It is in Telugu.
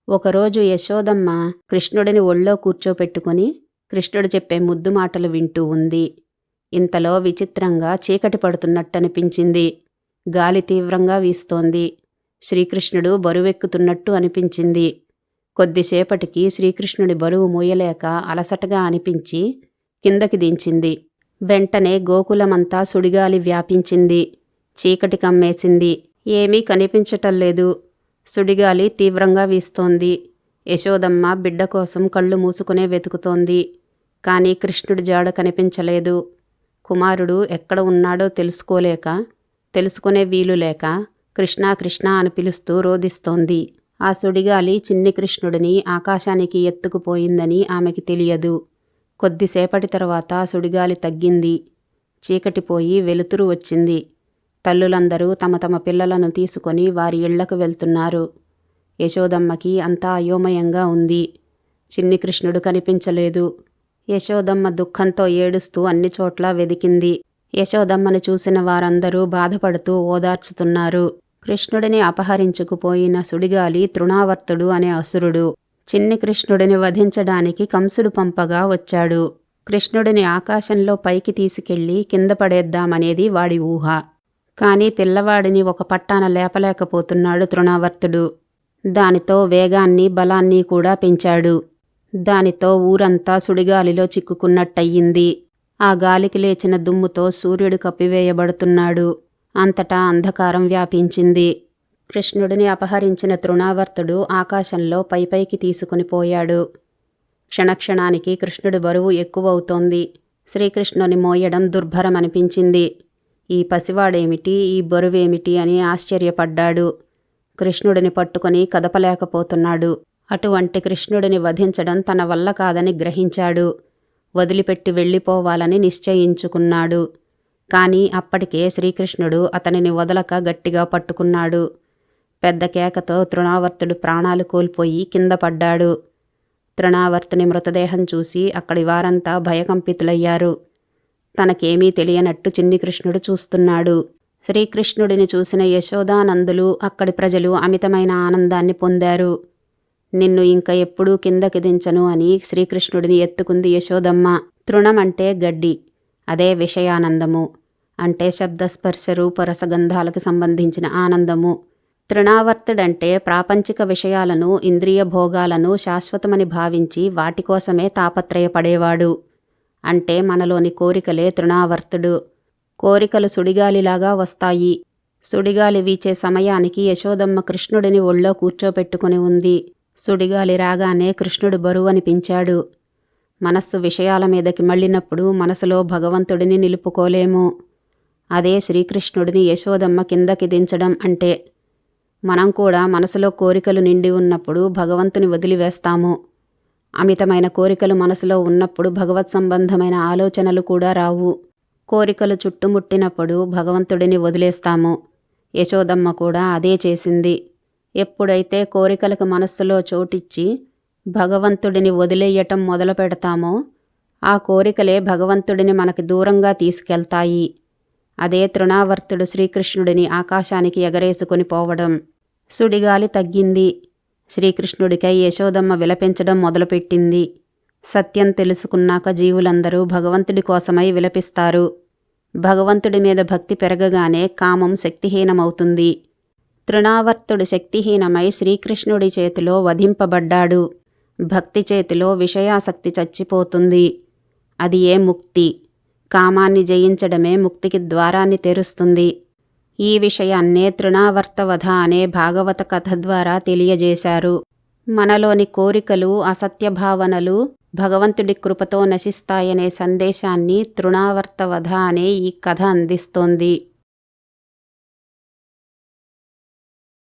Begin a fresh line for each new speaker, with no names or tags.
ఒకరోజు యశోదమ్మ కృష్ణుడిని ఒళ్ళో కూర్చోపెట్టుకుని కృష్ణుడు చెప్పే ముద్దు మాటలు వింటూ ఉంది. ఇంతలో విచిత్రంగా చీకటి పడుతున్నట్టనిపించింది. గాలి తీవ్రంగా వీస్తోంది. శ్రీకృష్ణుడు బరువెక్కుతున్నట్టు అనిపించింది. కొద్దిసేపటికి శ్రీకృష్ణుడి బరువు మోయలేక అలసటగా అనిపించి కిందకి దించింది. వెంటనే గోకులమంతా సుడిగాలి వ్యాపించింది. చీకటి కమ్మేసింది. ఏమీ కనిపించటంలేదు. సుడిగాలి తీవ్రంగా వీస్తోంది. యశోదమ్మ బిడ్డ కోసం కళ్ళు మూసుకునే వెతుకుతోంది. కానీ కృష్ణుడి జాడ కనిపించలేదు. కుమారుడు ఎక్కడ ఉన్నాడో తెలుసుకునే వీలు లేక కృష్ణా కృష్ణా అని పిలుస్తూ రోదిస్తోంది. ఆ సుడిగాలి చిన్ని కృష్ణుడిని ఆకాశానికి ఎత్తుకుపోయిందని ఆమెకి తెలియదు. కొద్దిసేపటి తర్వాత సుడిగాలి తగ్గింది. చీకటిపోయి వెలుతురు వచ్చింది. తల్లులందరూ తమ తమ పిల్లలను తీసుకొని వారి ఇళ్లకు వెళ్తున్నారు. యశోదమ్మకి అంతా అయోమయంగా ఉంది. చిన్ని కృష్ణుడు కనిపించలేదు. యశోదమ్మ దుఃఖంతో ఏడుస్తూ అన్ని చోట్లా వెదికింది. యశోదమ్మను చూసిన వారందరూ బాధపడుతూ ఓదార్చుతున్నారు. కృష్ణుడిని అపహరించుకుపోయిన సుడిగాలి తృణావర్తుడు అనే అసురుడు చిన్ని కృష్ణుడిని వధించడానికి కంసుడు పంపగా వచ్చాడు. కృష్ణుడిని ఆకాశంలో పైకి తీసుకెళ్లి కింద పడేద్దామనేది వాడి ఊహ. కానీ పిల్లవాడిని ఒక పట్టాన లేపలేకపోతున్నాడు తృణావర్తుడు. దానితో వేగాన్ని బలాన్ని కూడా పెంచాడు. దానితో ఊరంతా సుడిగాలిలో చిక్కుకున్నట్టయింది. ఆ గాలికి లేచిన దుమ్ముతో సూర్యుడు కప్పివేయబడుతున్నాడు. అంతటా అంధకారం వ్యాపించింది. కృష్ణుడిని అపహరించిన తృణావర్తుడు ఆకాశంలో పైపైకి తీసుకుని పోయాడు. క్షణక్షణానికి కృష్ణుడి బరువు ఎక్కువవుతోంది. శ్రీకృష్ణుని మోయడం దుర్భరమనిపించింది. ఈ పసివాడేమిటి, ఈ బరువేమిటి అని ఆశ్చర్యపడ్డాడు. కృష్ణుడిని పట్టుకొని కదపలేకపోతున్నాడు. అటువంటి కృష్ణుడిని వధించడం తన వల్ల కాదని గ్రహించాడు. వదిలిపెట్టి వెళ్ళిపోవాలని నిశ్చయించుకున్నాడు. కానీ అప్పటికే శ్రీకృష్ణుడు అతనిని వదలక గట్టిగా పట్టుకున్నాడు. పెద్ద కేకతో తృణావర్తుడు ప్రాణాలు కోల్పోయి కింద పడ్డాడు. తృణావర్తుని మృతదేహం చూసి అక్కడి వారంతా భయకంపితులయ్యారు. తనకేమీ తెలియనట్టు చిన్ని కృష్ణుడు చూస్తున్నాడు. శ్రీకృష్ణుడిని చూసిన యశోదానందులు అక్కడి ప్రజలు అమితమైన ఆనందాన్ని పొందారు. నిన్ను ఇంక ఎప్పుడూ కిందకి దించను అని శ్రీకృష్ణుడిని ఎత్తుకుంది యశోదమ్మ. తృణమంటే గడ్డి, అదే విషయానందము, అంటే శబ్దస్పర్శ రూపరసగంధాలకు సంబంధించిన ఆనందము. తృణావర్తుడంటే ప్రాపంచిక విషయాలను, ఇంద్రియ భోగాలను శాశ్వతమని భావించి వాటి కోసమే తాపత్రయపడేవాడు. అంటే మనలోని కోరికలే తృణావర్తుడు. కోరికలు సుడిగాలిలాగా వస్తాయి. సుడిగాలి వీచే సమయానికి యశోదమ్మ కృష్ణుడిని ఒళ్ళో కూర్చోపెట్టుకుని ఉంది. సుడిగాలి రాగానే కృష్ణుడు బరువనిపించాడు. మనస్సు విషయాల మీదకి మళ్ళినప్పుడు మనసులో భగవంతుడిని నిలుపుకోలేము. అదే శ్రీకృష్ణుడిని యశోదమ్మ కిందకి దించడం అంటే. మనం కూడా మనసులో కోరికలు నిండి ఉన్నప్పుడు భగవంతుని వదిలివేస్తాము. అమితమైన కోరికలు మనసులో ఉన్నప్పుడు భగవత్ సంబంధమైన ఆలోచనలు కూడా రావు. కోరికలు చుట్టుముట్టినప్పుడు భగవంతుడిని వదిలేస్తాము. యశోదమ్మ కూడా అదే చేసింది. ఎప్పుడైతే కోరికలకు మనస్సులో చోటిచ్చి భగవంతుడిని వదిలేయటం మొదలు పెడతామో ఆ కోరికలే భగవంతుడిని మనకి దూరంగా తీసుకెళ్తాయి. అదే తృణావర్తుడు శ్రీకృష్ణుడిని ఆకాశానికి ఎగరేసుకుని పోవడం. సుడిగాలి తగ్గింది. శ్రీకృష్ణుడికై యశోదమ్మ విలపించడం మొదలుపెట్టింది. సత్యం తెలుసుకున్నాక జీవులందరూ భగవంతుడి కోసమై విలపిస్తారు. భగవంతుడి మీద భక్తి పెరగగానే కామం శక్తిహీనమవుతుంది. తృణావర్తుడు శక్తిహీనమై శ్రీకృష్ణుడి చేతిలో వధింపబడ్డాడు. భక్తి చేతిలో విషయాసక్తి చచ్చిపోతుంది. అది ఏ ముక్తి. కామాన్ని జయించడమే ముక్తికి ద్వారాన్ని తెరుస్తుంది. ఈ విషయాన్నే తృణావర్తవధ అనే భాగవత కథ ద్వారా తెలియజేశారు. మనలోని కోరికలు, అసత్య భావనలు భగవంతుడి కృపతో నశిస్తాయనే సందేశాన్ని తృణావర్తవధ అనే ఈ కథ అందిస్తోంది.